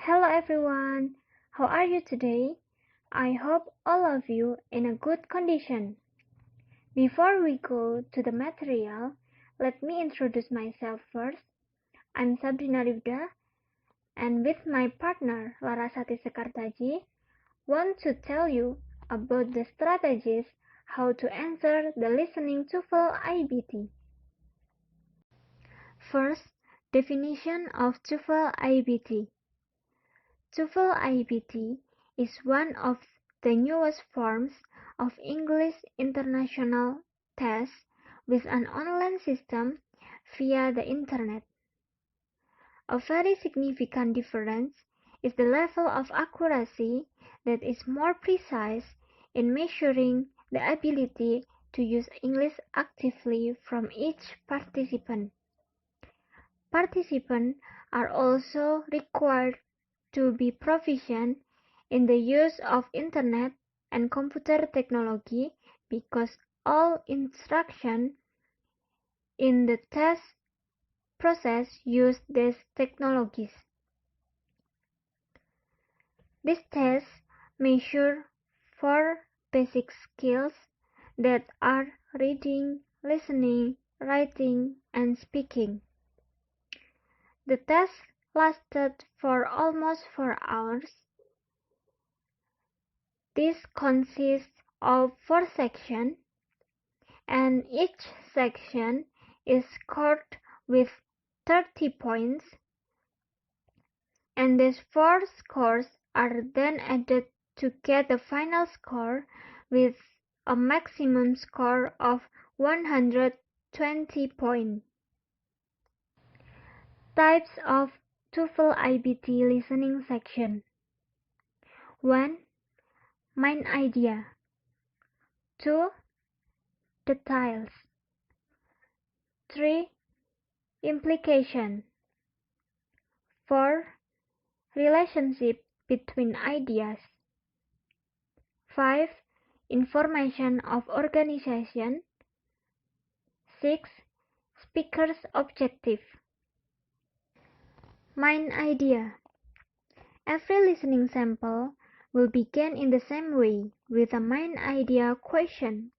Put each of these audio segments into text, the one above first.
Hello everyone, how are you today? I hope all of you in a good condition. Before we go to the material, let me introduce myself first. I'm Shabrina Rifda, and with my partner Larasati Sekartadji, want to tell you about the strategies how to answer the listening TOEFL IBT. First, definition of TOEFL IBT. TOEFL IBT is one of the newest forms of English international test with an online system via the internet. A very significant difference is the level of accuracy that is more precise in measuring the ability to use English actively from each participant. Participants are also required to be proficient in the use of internet and computer technology because all instruction in the test process use these technologies. This test measures 4 basic skills that are reading, listening, writing, and speaking. The test lasted for almost 4 hours. This consists of 4 sections, and each section is scored with 30 points, and these 4 scores are then added to get the final score with a maximum score of 120 points. Types of TOEFL IBT listening section. 1. Main idea. 2. Details. 3. Implication. 4. Relationship between ideas. 5. Information of organization. 6. Speaker's objective. Main idea. Every listening sample will begin in the same way with a main idea question.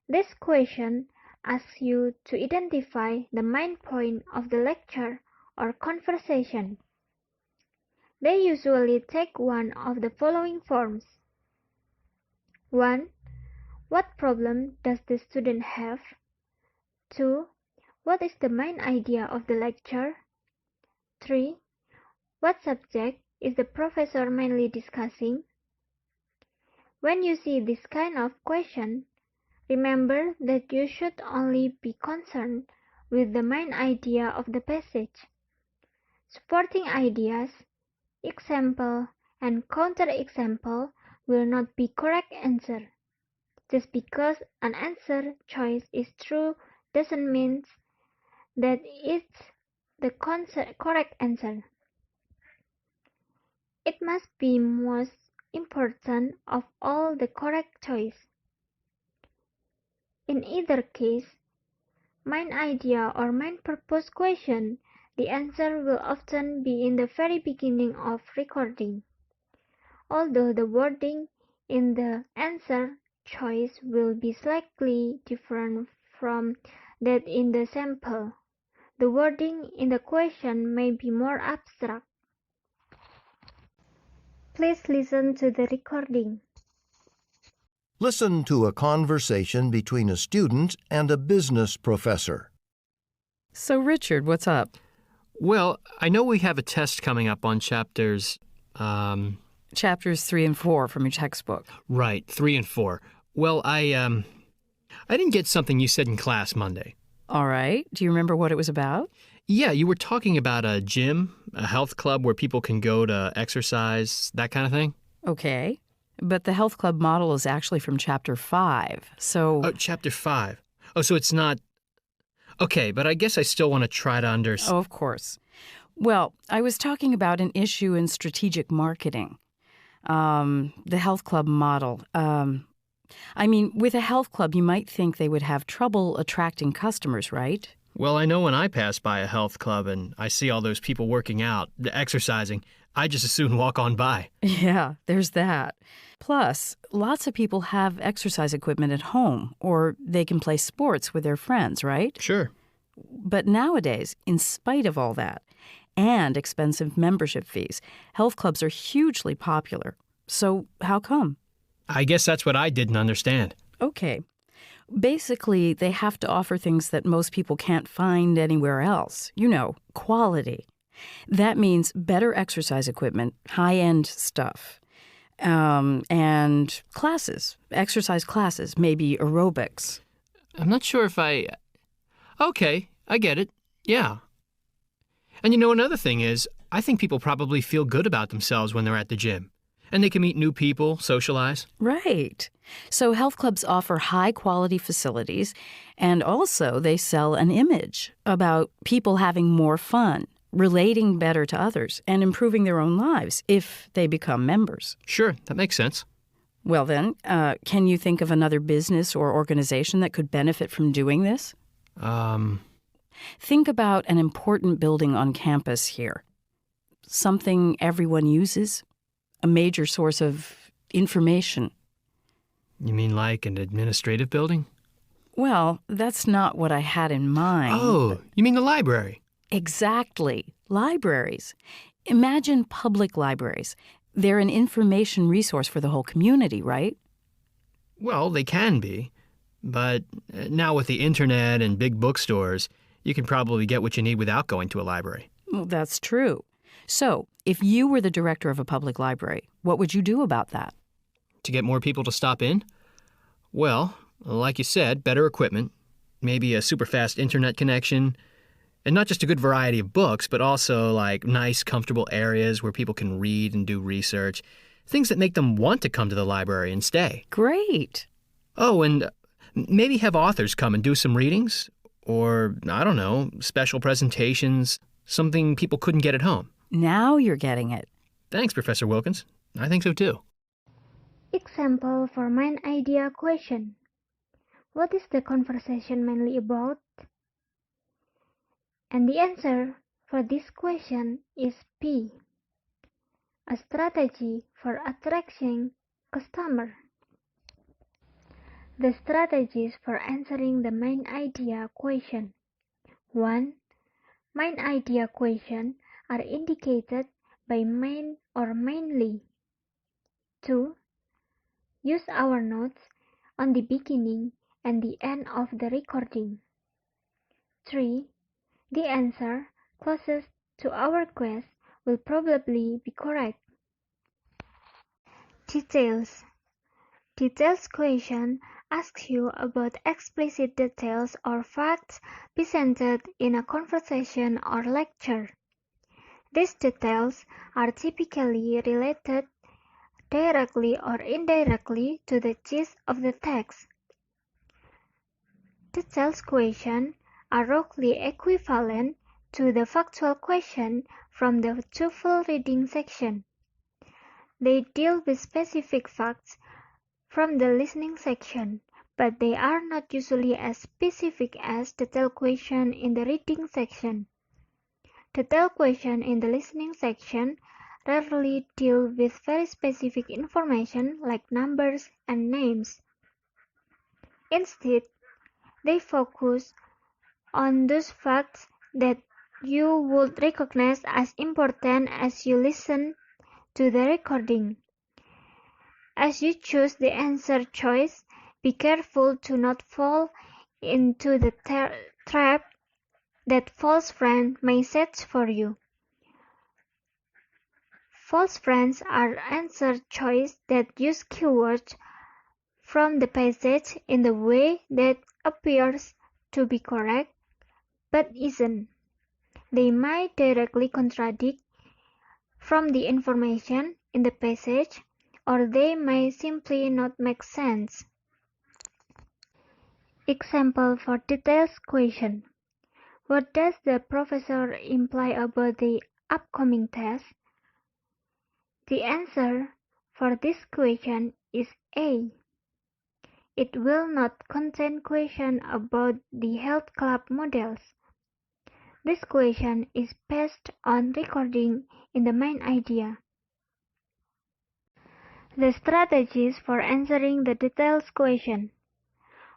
This question asks you to identify the main point of the lecture or conversation. They usually take one of the following forms. 1. What problem does the student have? 2. What is the main idea of the lecture? 3. What subject is the professor mainly discussing? When you see this kind of question, remember that you should only be concerned with the main idea of the passage. Supporting ideas, example, and counter-example will not be correct answer. Just because an answer choice is true doesn't mean that it's the correct answer. It must be most important of all the correct choice. In either case, main idea or main purpose question, the answer will often be in the very beginning of recording, although the wording in the answer choice will be slightly different from that in the sample. The wording in the question may be more abstract. Please listen to the recording. Listen to a conversation between a student and a business professor. So, Richard, what's up? Well, I know we have a test coming up on chapters, Chapters 3 and 4 from your textbook. Right, 3 and 4. Well, I didn't get something you said in class Monday. All right. Do you remember what it was about? Yeah, you were talking about a gym, a health club where people can go to exercise, that kind of thing. Okay. But the health club model is actually from Chapter 5, so... Oh, Chapter 5. Oh, so it's not... Okay, but I guess I still want to try to understand... Oh, of course. Well, I was talking about an issue in strategic marketing. The health club model. With a health club, you might think they would have trouble attracting customers, right? Well, I know when I pass by a health club and I see all those people working out, exercising, I just as soon walk on by. Yeah, there's that. Plus, lots of people have exercise equipment at home, or they can play sports with their friends, right? Sure. But nowadays, in spite of all that, and expensive membership fees, health clubs are hugely popular. So how come? I guess that's what I didn't understand. Okay. Basically, they have to offer things that most people can't find anywhere else. You know, quality. That means better exercise equipment, high-end stuff, and classes, exercise classes, maybe aerobics. I'm not sure if Okay, I get it. Yeah. And another thing is, I think people probably feel good about themselves when they're at the gym. And they can meet new people, socialize. Right. So health clubs offer high-quality facilities, and also they sell an image about people having more fun, relating better to others, and improving their own lives if they become members. Sure, that makes sense. Well then, can you think of another business or organization that could benefit from doing this? Think about an important building on campus here. Something everyone uses, a major source of information. You mean like an administrative building? Well, that's not what I had in mind. Oh, you mean the library? Exactly. Libraries. Imagine public libraries. They're an information resource for the whole community, right? Well, they can be. But now with the internet and big bookstores, you can probably get what you need without going to a library. Well, that's true. So, if you were the director of a public library, what would you do about that? To get more people to stop in? Well, like you said, better equipment, maybe a super fast internet connection, and not just a good variety of books, but also like nice, comfortable areas where people can read and do research, things that make them want to come to the library and stay. Great. Oh, and maybe have authors come and do some readings, or, I don't know, special presentations, something people couldn't get at home. Now you're getting it. Thanks, Professor Wilkins. I think so too. Example for main idea question. What is the conversation mainly about? And the answer for this question is P. A strategy for attracting customer. The strategies for answering the main idea question. 1. Main idea question are indicated by main or mainly. 2. Use our notes on the beginning and the end of the recording. 3. The answer closest to our quest will probably be correct. Details. Details question asks you about explicit details or facts presented in a conversation or lecture. These details are typically related directly or indirectly to the gist of the text. Details question are roughly equivalent to the factual question from the TOEFL reading section. They deal with specific facts from the listening section, but they are not usually as specific as detailed question in the reading section. Detailed question in the listening section rarely deal with very specific information like numbers and names. Instead, they focus on those facts that you would recognize as important as you listen to the recording. As you choose the answer choice, be careful to not fall into the trap that false friend may set for you. False friends are answer choice that use keywords from the passage in the way that appears to be correct, but isn't. They might directly contradict from the information in the passage, or they may simply not make sense. Example for details question. What does the professor imply about the upcoming test? The answer for this question is A. It will not contain question about the health club models. This question is based on recording in the main idea. The strategies for answering the details question.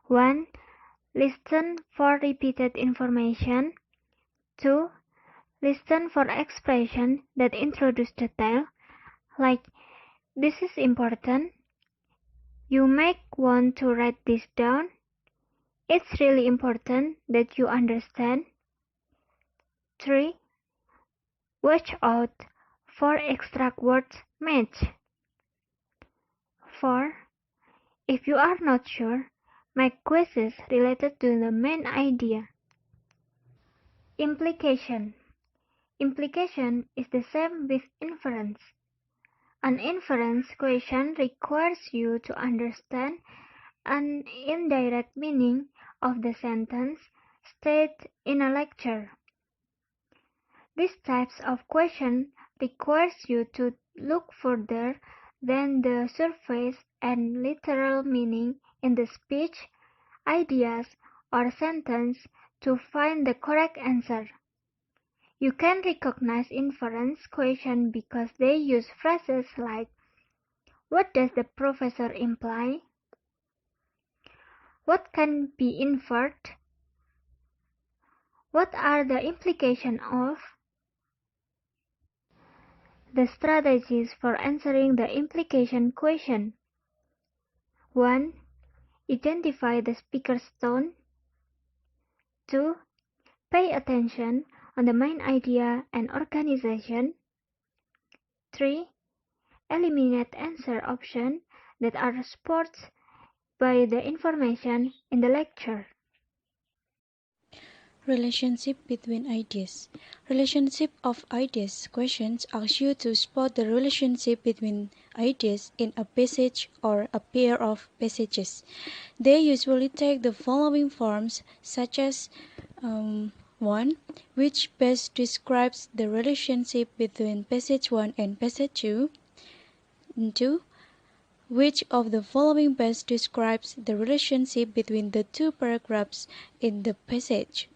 1. Listen for repeated information. 2. Listen for expressions that introduce detail, like "This is important. You might want to write this down. It's really important that you understand." 3. Watch out for extra words match. 4. If you are not sure, make quizzes related to the main idea. Implication. Implication is the same with inference. An inference question requires you to understand an indirect meaning of the sentence stated in a lecture. These types of question requires you to look further than the surface and literal meaning in the speech, ideas, or sentence to find the correct answer. You can recognize inference questions because they use phrases like, "What does the professor imply?" "What can be inferred?" "What are the implications of?" The strategies for answering the implication question. 1. Identify the speaker's tone. 2. Pay attention on the main idea and organization. 3. Eliminate answer options that are supported by the information in the lecture. Relationship between ideas. Relationship of ideas questions ask you to spot the relationship between ideas in a passage or a pair of passages. They usually take the following forms, such as 1. Which best describes the relationship between passage 1 and passage 2? 2. Which of the following best describes the relationship between the two paragraphs in the passage?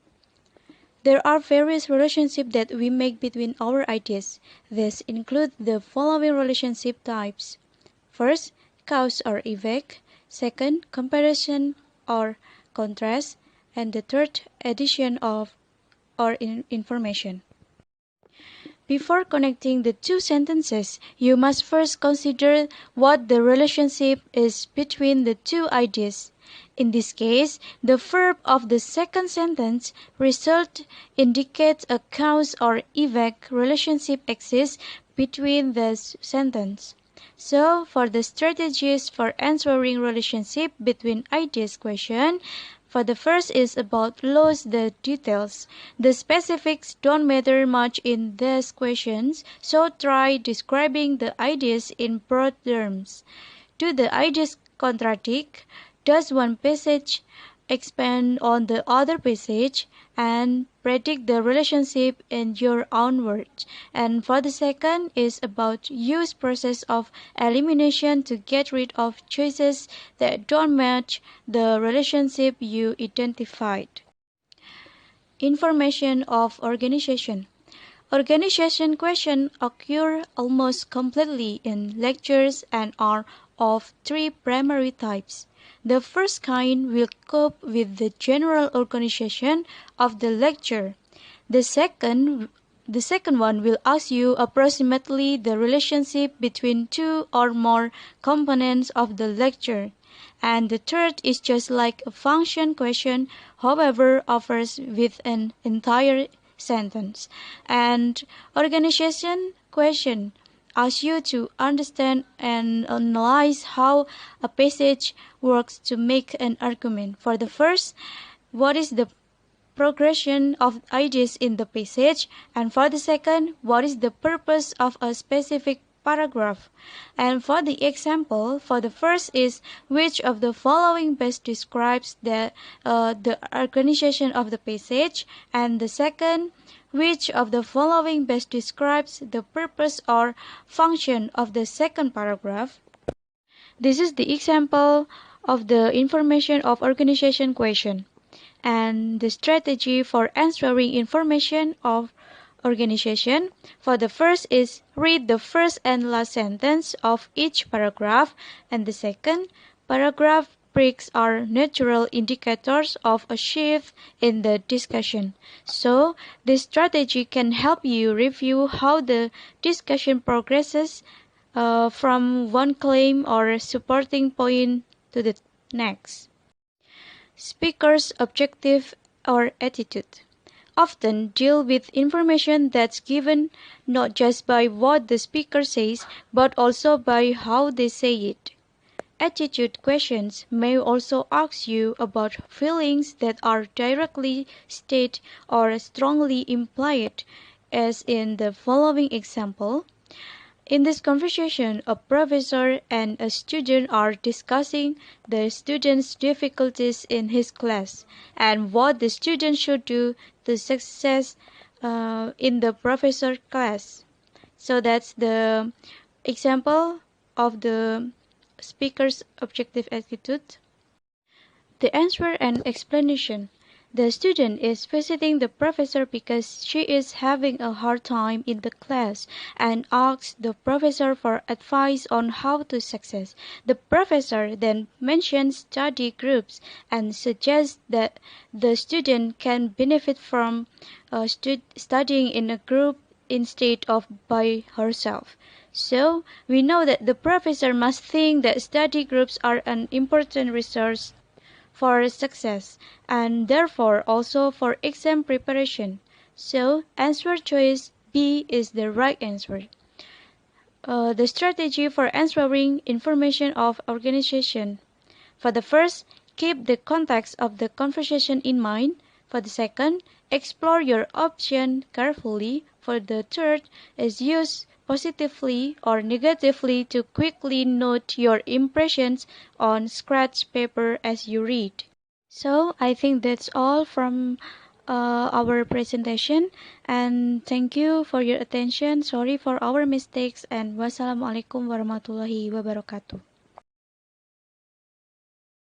There are various relationships that we make between our ideas. These include the following relationship types. First, cause or effect. Second, comparison or contrast. And the third, addition of or information. Before connecting the two sentences, you must first consider what the relationship is between the two ideas. In this case, the verb of the second sentence result indicates a cause or effect relationship exists between the sentence. So, for the strategies for answering relationship between ideas question, for the first is about lose the details. The specifics don't matter much in these questions, so try describing the ideas in broad terms. Do the ideas contradict? Does one passage expand on the other passage? And predict the relationship in your own words. And for the second is about use process of elimination to get rid of choices that don't match the relationship you identified. Information of organization. Organization questions occur almost completely in lectures and are of three primary types. The first kind will cope with the general organization of the lecture. The second one will ask you approximately the relationship between two or more components of the lecture. And the third is just like a function question, however, offers with an entire sentence. And organization question asks you to understand and analyze how a passage works to make an argument. For the first, what is the progression of ideas in the passage? And for the second, what is the purpose of a specific paragraph? And for the example, for the first is which of the following best describes the organization of the passage, and the second, which of the following best describes the purpose or function of the second paragraph? This is the example of the information of organization question. And the strategy for answering information of organization. For the first is read the first and last sentence of each paragraph, and the second, paragraph breaks are natural indicators of a shift in the discussion. So, this strategy can help you review how the discussion progresses from one claim or supporting point to the next. Speaker's objective or attitude often deal with information that's given not just by what the speaker says, but also by how they say it. Attitude questions may also ask you about feelings that are directly stated or strongly implied, as in the following example. In this conversation, a professor and a student are discussing the student's difficulties in his class and what the student should do to success in the professor class. So that's the example of the speaker's objective attitude. The answer and explanation. The student is visiting the professor because she is having a hard time in the class and asks the professor for advice on how to succeed. The professor then mentions study groups and suggests that the student can benefit from studying in a group instead of by herself. So, we know that the professor must think that study groups are an important resource for success and therefore also for exam preparation. So, answer choice B is the right answer. The strategy for answering information of organization. For the first, keep the context of the conversation in mind. For the second, explore your option carefully. For the third, is use positively or negatively to quickly note your impressions on scratch paper as you read. So I think that's all from our presentation, and thank you for your attention. Sorry for our mistakes, and wassalamualaikum warahmatullahi wabarakatuh.